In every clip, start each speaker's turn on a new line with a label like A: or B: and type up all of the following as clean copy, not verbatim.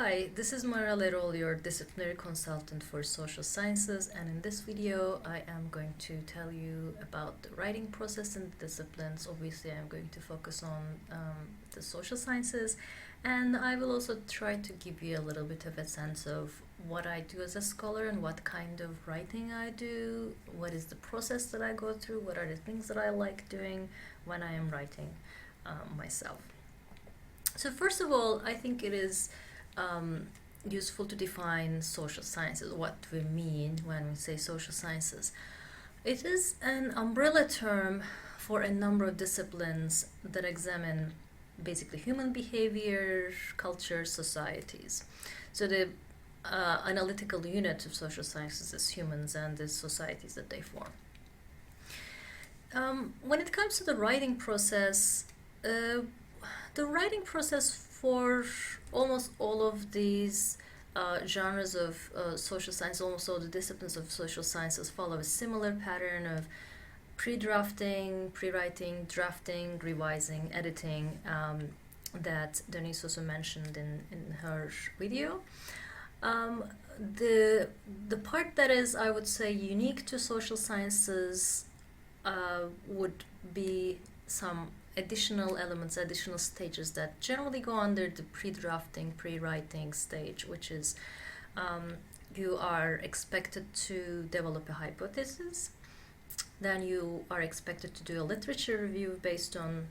A: Hi, this is Mara Lerol, your disciplinary consultant for social sciences, and in this video I am going to tell you about the writing process and disciplines. Obviously, I'm going to focus on the social sciences, and I will also try to give you a little bit of a sense of what I do as a scholar and what kind of writing I do, what is the process that I go through, what are the things that I like doing when I am writing myself. So first of all, I think it is useful to define social sciences, what we mean when we say social sciences. It is an umbrella term for a number of disciplines that examine basically human behavior, culture, societies. So the analytical unit of social sciences is humans and the societies that they form. When it comes to the writing process, for almost all of these genres of social science, almost all the disciplines of social sciences follow a similar pattern of pre-drafting, pre-writing, drafting, revising, editing that Denise also mentioned in her video. The part that is, I would say, unique to social sciences would be some additional elements, additional stages that generally go under the pre-drafting, pre-writing stage, which is you are expected to develop a hypothesis, then you are expected to do a literature review based on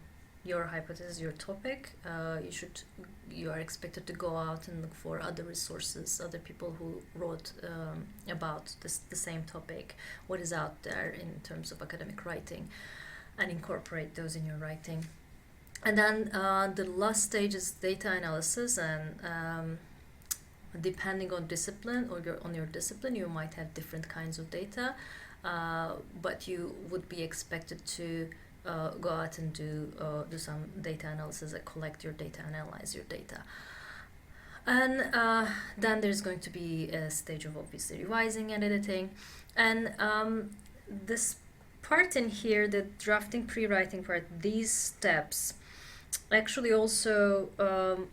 A: your hypothesis, your topic. You are expected to go out and look for other resources, other people who wrote about the same topic, what is out there in terms of academic writing, and incorporate those in your writing. And then the last stage is data analysis, and depending on discipline or on your discipline, you might have different kinds of data, but you would be expected to go out and do some data analysis, collect your data, analyze your data. And then there's going to be a stage of obviously revising and editing. And this part in here, the drafting, pre-writing part, these steps actually also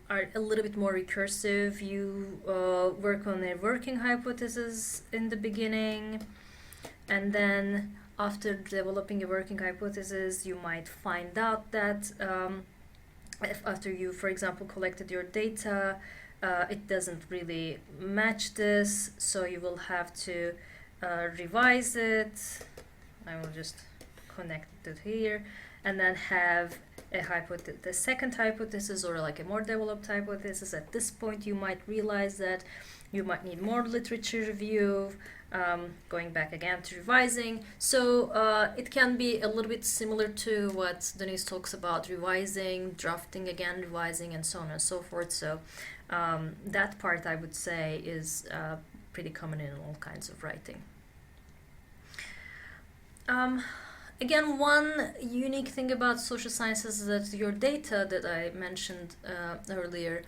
A: are a little bit more recursive. You work on a working hypothesis in the beginning, and then after developing a working hypothesis, you might find out that after you, for example, collected your data, it doesn't really match this, so you will have to revise it. I will just connect it here, and then have the second hypothesis, or like a more developed hypothesis. At this point, you might realize that you might need more literature review, going back again to revising. So it can be a little bit similar to what Denise talks about, revising, drafting again, revising, and so on and so forth. So that part, I would say, is pretty common in all kinds of writing. Again, one unique thing about social sciences is that your data that I mentioned earlier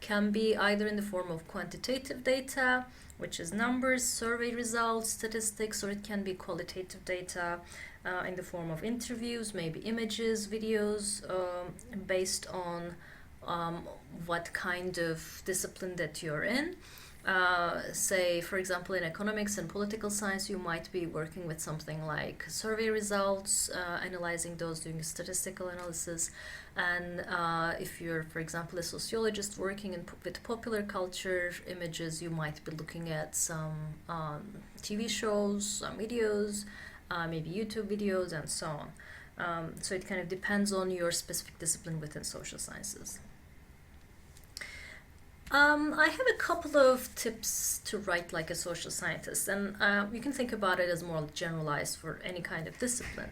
A: can be either in the form of quantitative data, which is numbers, survey results, statistics, or it can be qualitative data in the form of interviews, maybe images, videos, based on what kind of discipline that you're in. Say, for example, in economics and political science, you might be working with something like survey results, analyzing those, doing statistical analysis. And if you're, for example, a sociologist working with popular culture images, you might be looking at some TV shows, some videos, maybe YouTube videos, and so on. So it kind of depends on your specific discipline within social sciences. I have a couple of tips to write like a social scientist, and you can think about it as more generalized for any kind of discipline.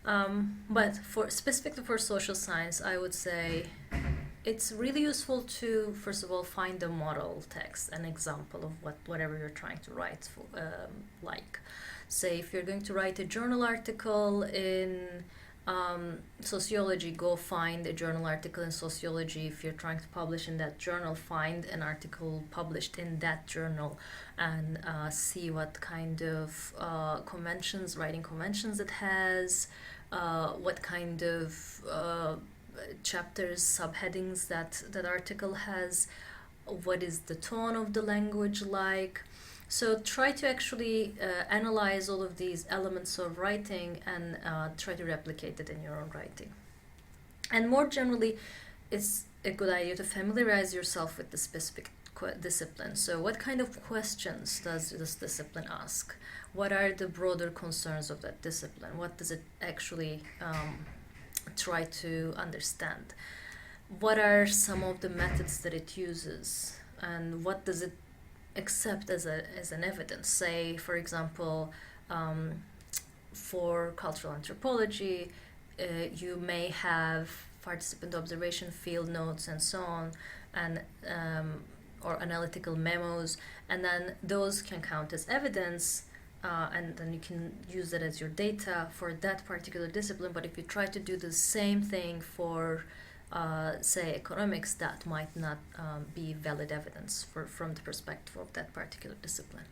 A: But specifically for social science, I would say it's really useful to, first of all, find a model text, an example of whatever you're trying to write. Say, if you're going to write a journal article in sociology, go find a journal article in sociology. If you're trying to publish in that journal, find an article published in that journal, and see what kind of writing conventions it has, what kind of chapters, subheadings that article has. what is the tone of the language like. So try to actually analyze all of these elements of writing and try to replicate it in your own writing. And more generally, it's a good idea to familiarize yourself with the specific discipline. So what kind of questions does this discipline ask? What are the broader concerns of that discipline? What does it actually try to understand? What are some of the methods that it uses? And what does it accept as an evidence? Say, for example, for cultural anthropology, you may have participant observation, field notes, and so on, and or analytical memos, and then those can count as evidence, and then you can use that as your data for that particular discipline. But if you try to do the same thing for say economics, that might not be valid evidence from the perspective of that particular discipline.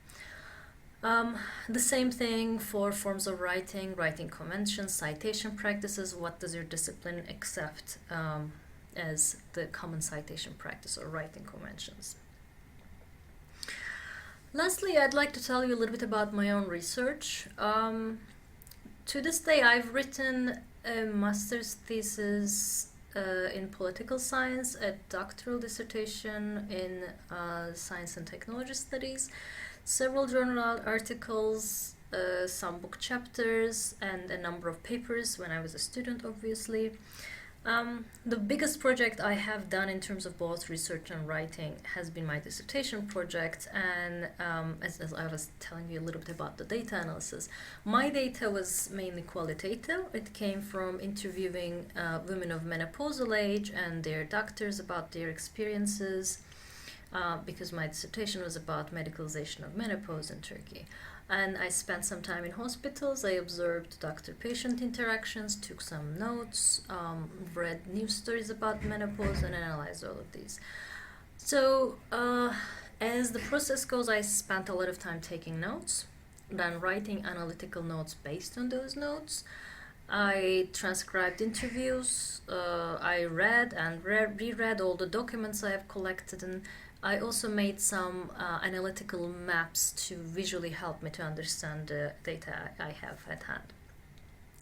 A: The same thing for forms of writing, writing conventions, citation practices. What does your discipline accept as the common citation practice or writing conventions? Lastly, I'd like to tell you a little bit about my own research. To this day, I've written a master's thesis in political science, a doctoral dissertation in science and technology studies, several journal articles, some book chapters, and a number of papers when I was a student, obviously. The biggest project I have done in terms of both research and writing has been my dissertation project, and as I was telling you a little bit about the data analysis, my data was mainly qualitative. It came from interviewing women of menopausal age and their doctors about their experiences, because my dissertation was about medicalization of menopause in Turkey. And I spent some time in hospitals. I observed doctor-patient interactions, took some notes, read news stories about menopause, and analyzed all of these. So as the process goes, I spent a lot of time taking notes, then writing analytical notes based on those notes. I transcribed interviews. I read and reread all the documents I have collected, and I also made some analytical maps to visually help me to understand the data I have at hand.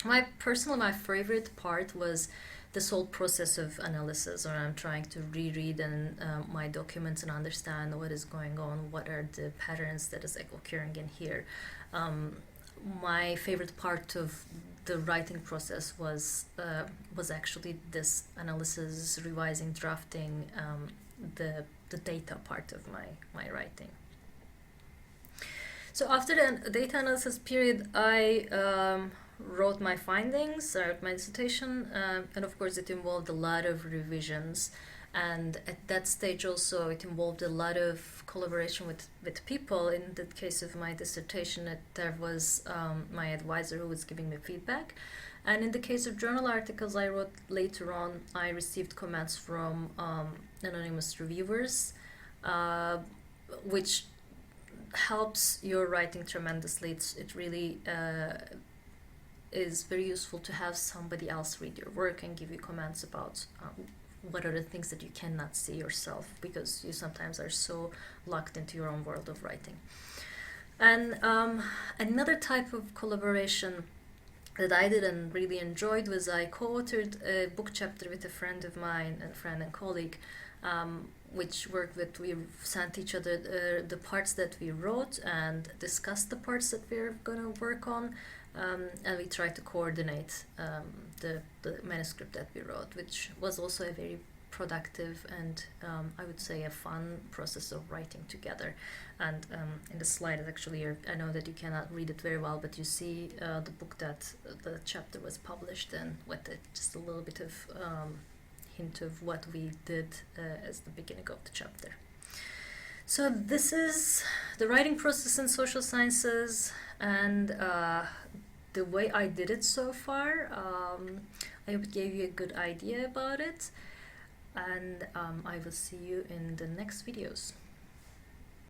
A: My favorite part was this whole process of analysis, where I'm trying to reread my documents and understand what is going on, what are the patterns that is occurring in here. My favorite part of the writing process was actually this analysis, revising, drafting, the data part of my writing. So after the data analysis period, I wrote my findings, I wrote my dissertation, and of course it involved a lot of revisions. And at that stage also it involved a lot of collaboration with people. In the case of my dissertation, there was my advisor who was giving me feedback. And in the case of journal articles I wrote later on, I received comments from anonymous reviewers, which helps your writing tremendously. It really is very useful to have somebody else read your work and give you comments about what are the things that you cannot see yourself, because you sometimes are so locked into your own world of writing. And another type of collaboration that I did and really enjoyed was I co-authored a book chapter with a friend of mine, a friend and colleague, which worked with, we sent each other the parts that we wrote and discussed the parts that we're going to work on, and we tried to coordinate the manuscript that we wrote, which was also a very productive and I would say a fun process of writing together. And in the slide, actually, I know that you cannot read it very well, but you see the book that the chapter was published in, with it, just a little bit of hint of what we did as the beginning of the chapter. So this is the writing process in social sciences, and the way I did it so far. I hope it gave you a good idea about it, and I will see you in the next videos.